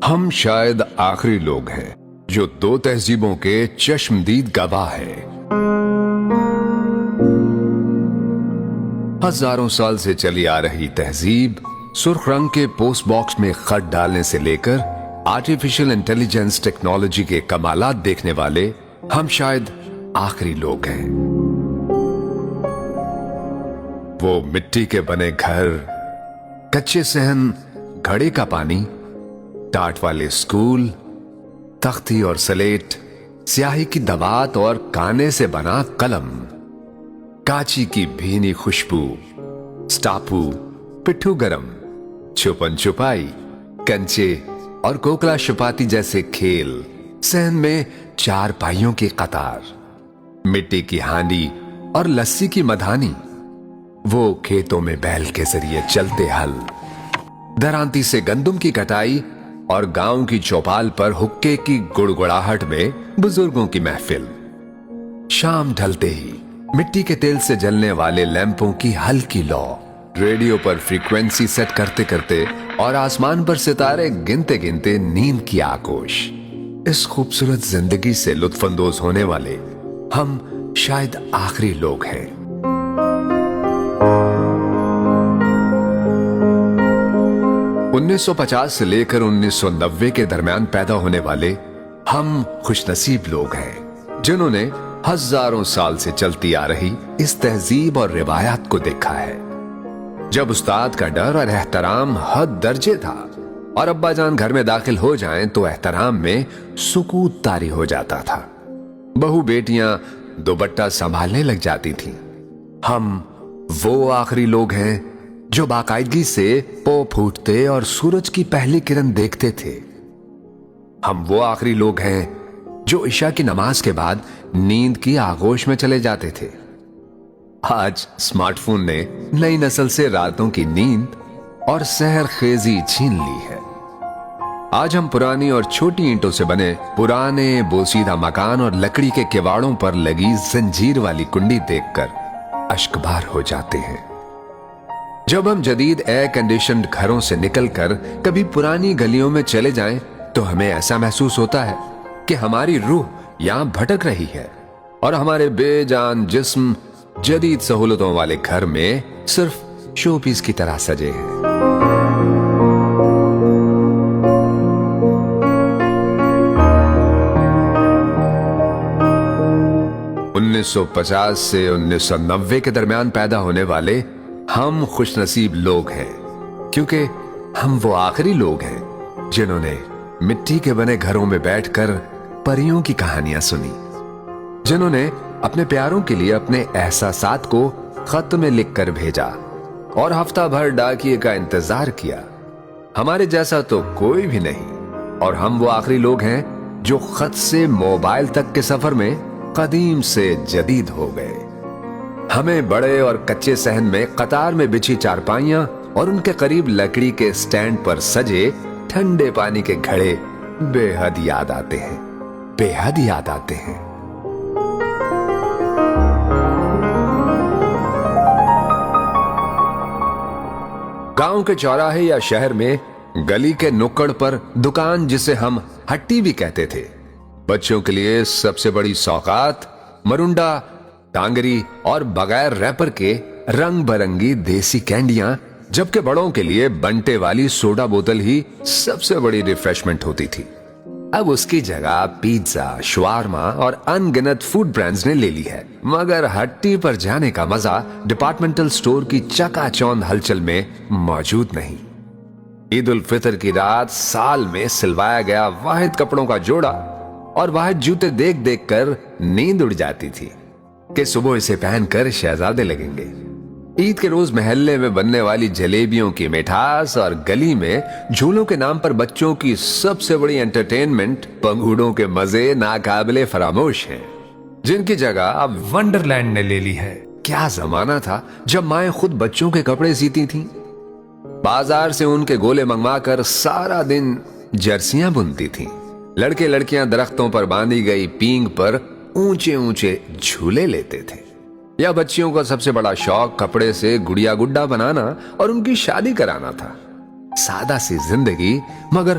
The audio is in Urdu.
ہم شاید آخری لوگ ہیں جو دو تہذیبوں کے چشمدید گواہ ہیں۔ ہزاروں سال سے چلی آ رہی تہذیب، سرخ رنگ کے پوسٹ باکس میں خط ڈالنے سے لے کر آرٹیفیشل انٹیلیجنس ٹیکنالوجی کے کمالات دیکھنے والے ہم شاید آخری لوگ ہیں۔ وہ مٹی کے بنے گھر، کچے صحن، گھڑے کا پانی، ٹاٹ والے اسکول، تختی اور سلیٹ، سیاہی کی دوات اور کانے سے بنا قلم، کاچی کی بھینی خوشبو، سٹاپو، پٹھو گرم، چھپن چھپائی، کنچے اور کوکلا شپاتی جیسے کھیل، صحن میں چار پائیوں کی قطار، مٹی کی ہانڈی اور لسی کی مدھانی، وہ کھیتوں میں بیل کے ذریعے چلتے ہل، درانتی سے گندم کی کٹائی اور گاؤں کی چوپال پر حکے کی گڑگڑاہٹ میں بزرگوں کی محفل، شام ڈھلتے ہی مٹی کے تیل سے جلنے والے لیمپوں کی ہلکی لو، ریڈیو پر فریکوینسی سیٹ کرتے کرتے اور آسمان پر ستارے گنتے گنتے نیند کی آگوش۔ اس خوبصورت زندگی سے لطف اندوز ہونے والے ہم شاید آخری لوگ ہیں۔ 1950 سے لے کر 1990 کے درمیان پیدا ہونے والے ہم خوش نصیب لوگ ہیں جنہوں نے ہزاروں سال سے چلتی آ رہی اس تہذیب اور روایات کو دیکھا ہے۔ جب استاد کا ڈر اور احترام حد درجے تھا اور ابا جان گھر میں داخل ہو جائیں تو احترام میں سکوت طاری ہو جاتا تھا، بہو بیٹیاں دوپٹہ سنبھالنے لگ جاتی تھیں۔ ہم وہ آخری لوگ ہیں جو باقاعدگی سے پو پھوٹتے اور سورج کی پہلی کرن دیکھتے تھے۔ ہم وہ آخری لوگ ہیں جو عشاء کی نماز کے بعد نیند کی آغوش میں چلے جاتے تھے۔ آج اسمارٹ فون نے نئی نسل سے راتوں کی نیند اور سحر خیزی چھین لی ہے۔ آج ہم پرانی اور چھوٹی اینٹوں سے بنے پرانے بوسیدہ مکان اور لکڑی کے کواڑوں پر لگی زنجیر والی کنڈی دیکھ کر اشکبار ہو جاتے ہیں۔ جب ہم جدید ایئر کنڈیشنڈ گھروں سے نکل کر کبھی پرانی گلیوں میں چلے جائیں تو ہمیں ایسا محسوس ہوتا ہے کہ ہماری روح یہاں بھٹک رہی ہے اور ہمارے بے جان جسم جدید سہولتوں والے گھر میں صرف شو پیس کی طرح سجے ہیں۔ 1950 سے 1990 کے درمیان پیدا ہونے والے ہم خوش نصیب لوگ ہیں کیونکہ ہم وہ آخری لوگ ہیں جنہوں نے مٹی کے بنے گھروں میں بیٹھ کر پریوں کی کہانیاں سنی، جنہوں نے اپنے پیاروں کے لیے اپنے احساسات کو خط میں لکھ کر بھیجا اور ہفتہ بھر ڈاکیے کا انتظار کیا۔ ہمارے جیسا تو کوئی بھی نہیں، اور ہم وہ آخری لوگ ہیں جو خط سے موبائل تک کے سفر میں قدیم سے جدید ہو گئے۔ ہمیں بڑے اور کچے صحن میں قطار میں بچھی چارپائیاں اور ان کے قریب لکڑی کے سٹینڈ پر سجے ٹھنڈے پانی کے گھڑے بے حد یاد آتے ہیں، بے حد یاد آتے ہیں۔ گاؤں کے چوراہے یا شہر میں گلی کے نکڑ پر دکان جسے ہم ہٹی بھی کہتے تھے، بچوں کے لیے سب سے بڑی سوغات مرنڈا، ٹانگری اور بغیر ریپر کے رنگ برنگی دیسی کینڈیاں، جبکہ بڑوں کے لیے بنٹے والی سوڈا بوتل ہی سب سے بڑی ریفریشمنٹ ہوتی تھی۔ اب اس کی جگہ پیزا، شوارما اور ان گنت فوڈ برانڈز نے لے لی ہے، مگر ہٹی پر جانے کا مزہ ڈپارٹمنٹل سٹور کی چکا چوند ہلچل میں موجود نہیں۔ عید الفطر کی رات سال میں سلوایا گیا واحد کپڑوں کا جوڑا اور واحد جوتے دیکھ دیکھ کر نیند اڑ جاتی تھی کہ صبح اسے پہن کر شہزادے لگیں گے۔ عید کے روز محلے میں بننے والی جلیبیوں کی مٹھاس اور گلی میں جھولوں کے نام پر بچوں کی سب سے بڑی انٹرٹینمنٹ پنگوڑوں کے مزے ناقابل فراموش ہیں، جن کی جگہ اب ونڈرلینڈ نے لے لی ہے۔ کیا زمانہ تھا جب مائیں خود بچوں کے کپڑے سیتی تھیں، بازار سے ان کے گولے منگوا کر سارا دن جرسیاں بنتی تھیں، لڑکے لڑکیاں درختوں پر باندھی گئی پینگ پر اونچے اونچے جھولے لیتے تھے، یا بچیوں کا سب سے بڑا شوق کپڑے سے گڑیا گڈا بنانا اور ان کی شادی کرانا تھا۔ سادہ سی زندگی مگر